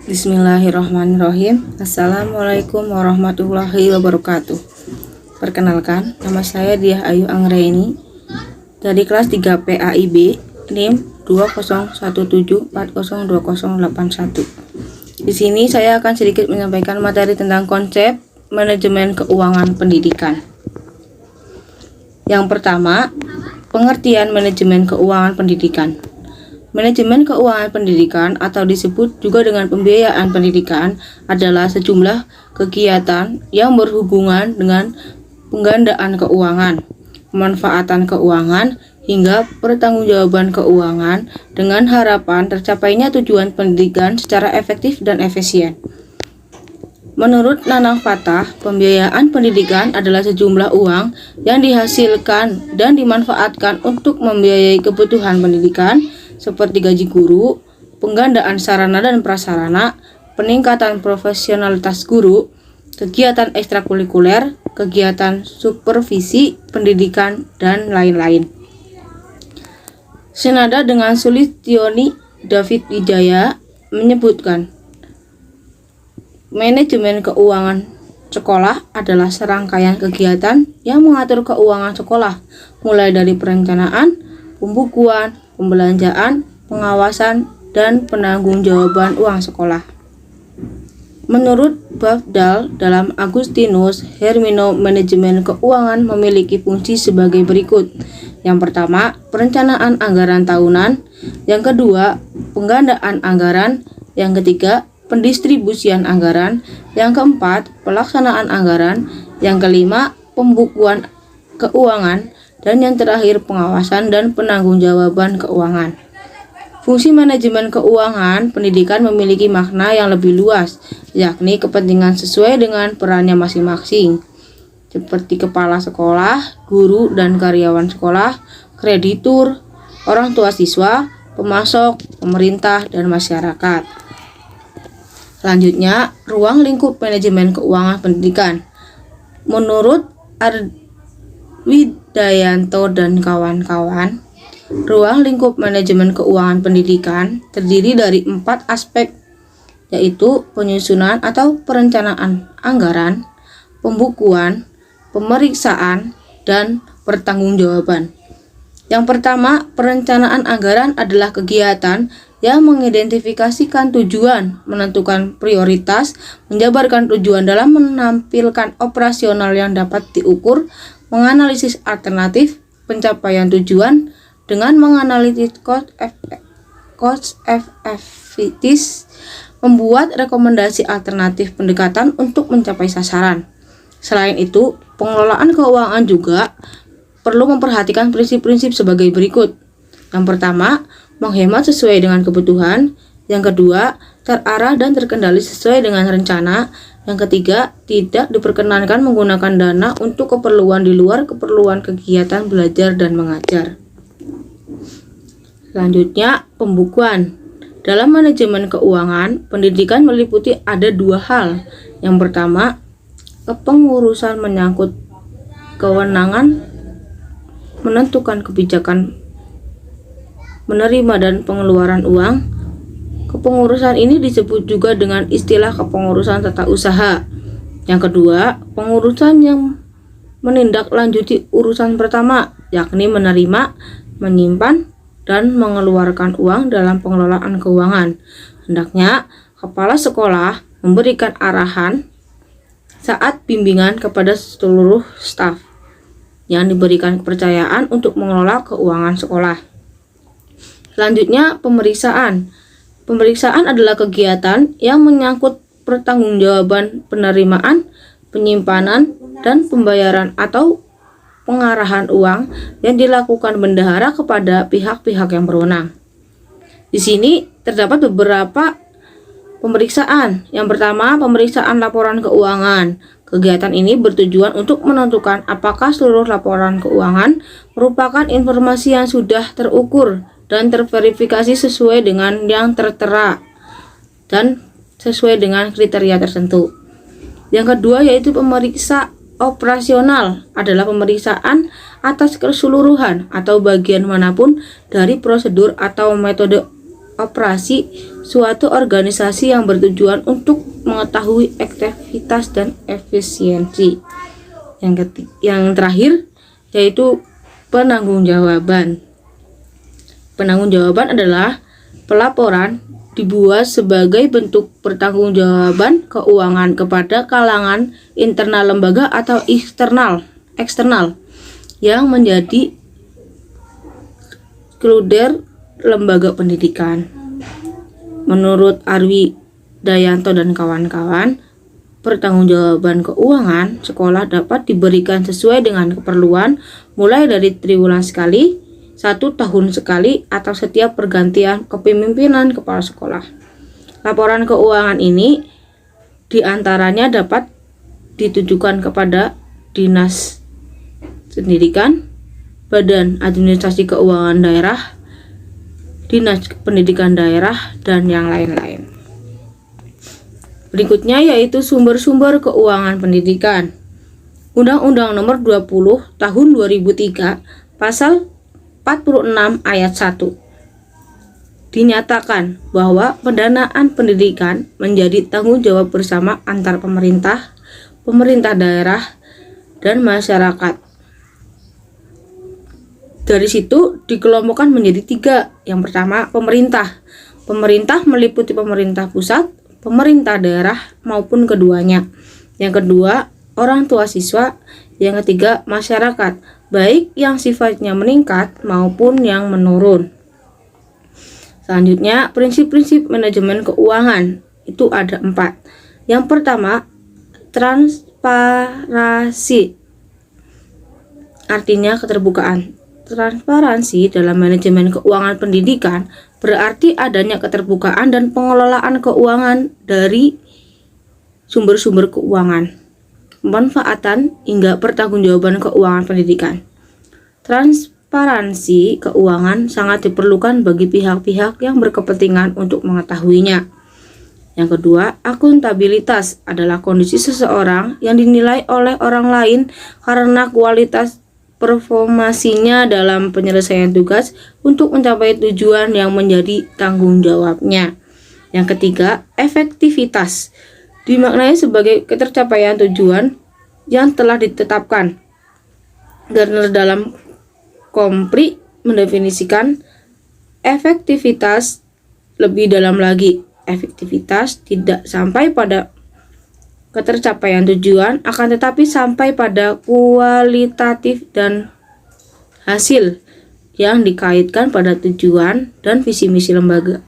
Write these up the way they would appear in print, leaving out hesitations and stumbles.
Bismillahirrahmanirrahim. Assalamualaikum warahmatullahi wabarakatuh. Perkenalkan, nama saya Diah Ayu Anggraini dari kelas 3 PAIB, NIM 2017402081. Di sini saya akan sedikit menyampaikan materi tentang konsep manajemen keuangan pendidikan. Yang pertama, pengertian manajemen keuangan pendidikan. Manajemen keuangan pendidikan atau disebut juga dengan pembiayaan pendidikan adalah sejumlah kegiatan yang berhubungan dengan penggandaan keuangan, pemanfaatan keuangan, hingga pertanggungjawaban keuangan dengan harapan tercapainya tujuan pendidikan secara efektif dan efisien. Menurut Nanang Fatah, pembiayaan pendidikan adalah sejumlah uang yang dihasilkan dan dimanfaatkan untuk membiayai kebutuhan pendidikan seperti gaji guru, penggandaan sarana dan prasarana, peningkatan profesionalitas guru, kegiatan ekstrakurikuler, kegiatan supervisi pendidikan, dan lain-lain. Senada dengan Sulistioni, David Wijaya menyebutkan, manajemen keuangan sekolah adalah serangkaian kegiatan yang mengatur keuangan sekolah, mulai dari perencanaan, pembukuan, pembelanjaan, pengawasan, dan penanggung-jawaban uang sekolah. Menurut Bafdal, dalam Agustinus Hermino, manajemen keuangan memiliki fungsi sebagai berikut. Yang pertama, perencanaan anggaran tahunan. Yang kedua, penggandaan anggaran. Yang ketiga, pendistribusian anggaran. Yang keempat, pelaksanaan anggaran. Yang kelima, pembukuan keuangan. Dan yang terakhir, pengawasan dan penanggung-jawaban keuangan. Fungsi manajemen keuangan pendidikan memiliki makna yang lebih luas, yakni kepentingan sesuai dengan perannya masing-masing, seperti kepala sekolah, guru dan karyawan sekolah, kreditur, orang tua siswa, pemasok, pemerintah, dan masyarakat. Selanjutnya, ruang lingkup manajemen keuangan pendidikan. Menurut Widayanto dan kawan-kawan, ruang lingkup manajemen keuangan pendidikan terdiri dari 4 aspek, yaitu penyusunan atau perencanaan anggaran, pembukuan, pemeriksaan, dan pertanggungjawaban. Yang pertama, perencanaan anggaran adalah kegiatan yang mengidentifikasikan tujuan, menentukan prioritas, menjabarkan tujuan dalam menampilkan operasional yang dapat diukur, menganalisis alternatif pencapaian tujuan dengan menganalisis cost effectiveness, membuat rekomendasi alternatif pendekatan untuk mencapai sasaran. Selain itu, pengelolaan keuangan juga perlu memperhatikan prinsip-prinsip sebagai berikut. Yang pertama, menghemat sesuai dengan kebutuhan. Yang kedua, terarah dan terkendali sesuai dengan rencana. Yang ketiga, tidak diperkenankan menggunakan dana untuk keperluan di luar keperluan kegiatan belajar dan mengajar. Selanjutnya, pembukuan. Dalam manajemen keuangan, pendidikan meliputi ada 2 hal. Yang pertama, kepengurusan menyangkut kewenangan menentukan kebijakan menerima dan pengeluaran uang. Kepengurusan ini disebut juga dengan istilah kepengurusan tata usaha. Yang kedua, pengurusan yang menindaklanjuti urusan pertama, yakni menerima, menyimpan, dan mengeluarkan uang dalam pengelolaan keuangan. Hendaknya kepala sekolah memberikan arahan saat bimbingan kepada seluruh staf yang diberikan kepercayaan untuk mengelola keuangan sekolah. Selanjutnya, pemeriksaan. Pemeriksaan adalah kegiatan yang menyangkut pertanggungjawaban penerimaan, penyimpanan, dan pembayaran atau pengarahan uang yang dilakukan bendahara kepada pihak-pihak yang berwenang. Di sini terdapat beberapa pemeriksaan. Yang pertama, pemeriksaan laporan keuangan. Kegiatan ini bertujuan untuk menentukan apakah seluruh laporan keuangan merupakan informasi yang sudah terukur dan terverifikasi sesuai dengan yang tertera dan sesuai dengan kriteria tertentu. Yang kedua yaitu pemeriksa operasional, adalah pemeriksaan atas keseluruhan atau bagian manapun dari prosedur atau metode operasi suatu organisasi yang bertujuan untuk mengetahui efektivitas dan efisiensi. Yang terakhir yaitu penanggung-jawaban. Penanggung-jawaban adalah pelaporan dibuat sebagai bentuk pertanggungjawaban keuangan kepada kalangan internal lembaga atau eksternal yang menjadi kluster lembaga pendidikan. Menurut Arwi Dayanto dan kawan-kawan, pertanggungjawaban keuangan sekolah dapat diberikan sesuai dengan keperluan, mulai dari triwulan sekali, 1 tahun sekali, atau setiap pergantian kepemimpinan kepala sekolah. Laporan keuangan ini diantaranya dapat ditujukan kepada Dinas Pendidikan, Badan Administrasi Keuangan Daerah, Dinas Pendidikan Daerah, dan yang lain-lain. Berikutnya yaitu sumber-sumber keuangan pendidikan. Undang-Undang Nomor 20 Tahun 2003 Pasal 46 Ayat 1 dinyatakan bahwa pendanaan pendidikan menjadi tanggung jawab bersama antar pemerintah, pemerintah daerah, dan masyarakat. Dari situ dikelompokkan menjadi 3. Yang pertama, pemerintah. Pemerintah meliputi pemerintah pusat, pemerintah daerah, maupun keduanya. Yang kedua, orang tua siswa. Yang ketiga, masyarakat, baik yang sifatnya meningkat maupun yang menurun. Selanjutnya, prinsip-prinsip manajemen keuangan. Itu ada 4. Yang pertama, transparansi. Artinya keterbukaan. Transparansi dalam manajemen keuangan pendidikan berarti adanya keterbukaan dan pengelolaan keuangan dari sumber-sumber keuangan, pemanfaatan hingga pertanggungjawaban keuangan pendidikan. Transparansi keuangan sangat diperlukan bagi pihak-pihak yang berkepentingan untuk mengetahuinya. Yang kedua, akuntabilitas adalah kondisi seseorang yang dinilai oleh orang lain karena kualitas performasinya dalam penyelesaian tugas untuk mencapai tujuan yang menjadi tanggung jawabnya. Yang ketiga, efektivitas dimaknai sebagai ketercapaian tujuan yang telah ditetapkan. Gartner dalam Kompri mendefinisikan efektivitas lebih dalam lagi. Efektivitas tidak sampai pada ketercapaian tujuan, akan tetapi sampai pada kualitatif dan hasil yang dikaitkan pada tujuan dan visi misi lembaga.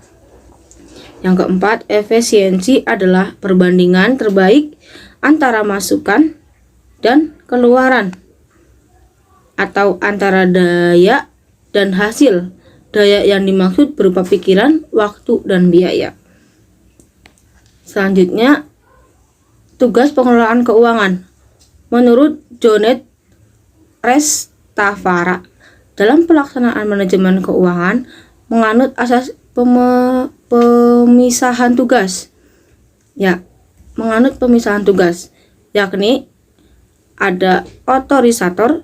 Yang keempat, efisiensi adalah perbandingan terbaik antara masukan dan keluaran, atau antara daya dan hasil. Daya yang dimaksud berupa pikiran, waktu, dan biaya. Selanjutnya, tugas pengelolaan keuangan. Menurut Jonet Restavara, dalam pelaksanaan manajemen keuangan menganut asas pemisahan tugas. Menganut pemisahan tugas, yakni ada otorisator,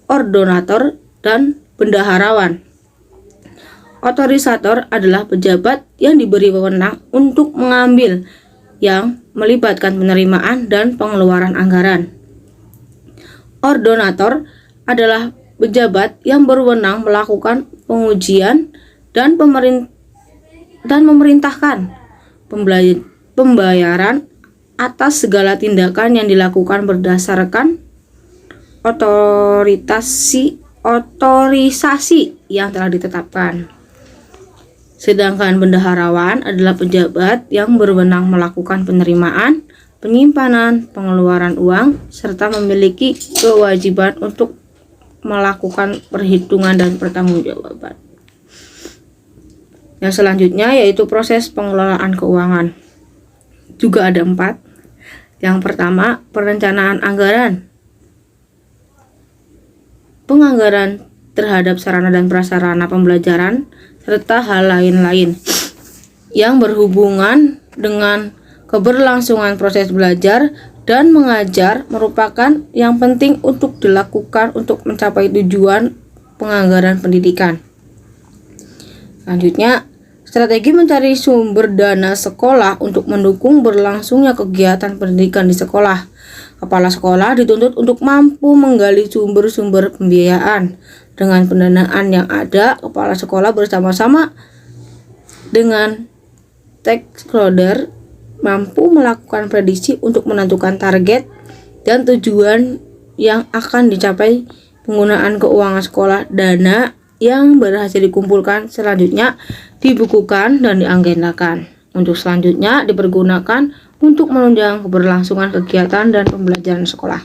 ordonator, dan bendaharawan. Otorisator adalah pejabat yang diberi wewenang untuk mengambil yang melibatkan penerimaan dan pengeluaran anggaran. Ordonator adalah pejabat yang berwenang melakukan pengujian dan memerintahkan pembayaran atas segala tindakan yang dilakukan berdasarkan otorisasi yang telah ditetapkan. Sedangkan bendaharawan adalah pejabat yang berwenang melakukan penerimaan, penyimpanan, pengeluaran uang, serta memiliki kewajiban untuk melakukan perhitungan dan pertanggungjawaban. Yang selanjutnya yaitu proses pengelolaan keuangan. Juga ada 4. Yang pertama, perencanaan anggaran. Penganggaran terhadap sarana dan prasarana pembelajaran serta hal lain-lain yang berhubungan dengan keberlangsungan proses belajar dan mengajar merupakan yang penting untuk dilakukan untuk mencapai tujuan penganggaran pendidikan. Selanjutnya, strategi mencari sumber dana sekolah untuk mendukung berlangsungnya kegiatan pendidikan di sekolah. Kepala sekolah dituntut untuk mampu menggali sumber-sumber pembiayaan. Dengan pendanaan yang ada, kepala sekolah bersama-sama dengan stakeholder mampu melakukan prediksi untuk menentukan target dan tujuan yang akan dicapai. Penggunaan keuangan sekolah, dana yang berhasil dikumpulkan selanjutnya dibukukan dan diagendakan. Untuk selanjutnya dipergunakan untuk menunjang keberlangsungan kegiatan dan pembelajaran sekolah.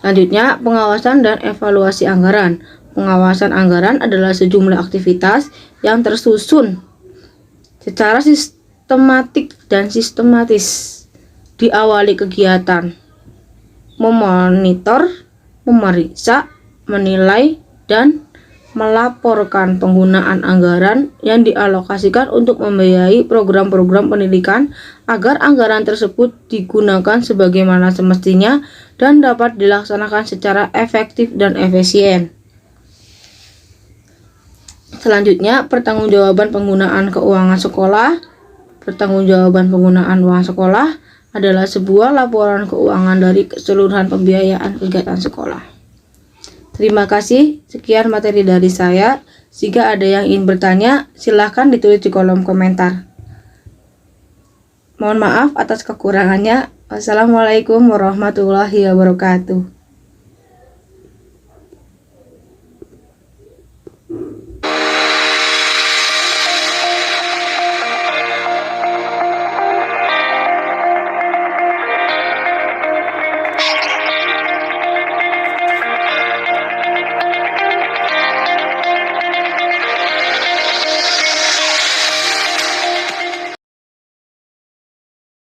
Selanjutnya, pengawasan dan evaluasi anggaran. Pengawasan anggaran adalah sejumlah aktivitas yang tersusun secara sistematik dan sistematis. Diawali kegiatan memonitor, memeriksa, menilai, dan melaporkan penggunaan anggaran yang dialokasikan untuk membiayai program-program pendidikan agar anggaran tersebut digunakan sebagaimana semestinya dan dapat dilaksanakan secara efektif dan efisien. Selanjutnya, pertanggungjawaban penggunaan keuangan sekolah. Pertanggungjawaban penggunaan uang sekolah adalah sebuah laporan keuangan dari keseluruhan pembiayaan kegiatan sekolah. Terima kasih, sekian materi dari saya. Jika ada yang ingin bertanya, silahkan ditulis di kolom komentar. Mohon maaf atas kekurangannya. Wassalamualaikum warahmatullahi wabarakatuh.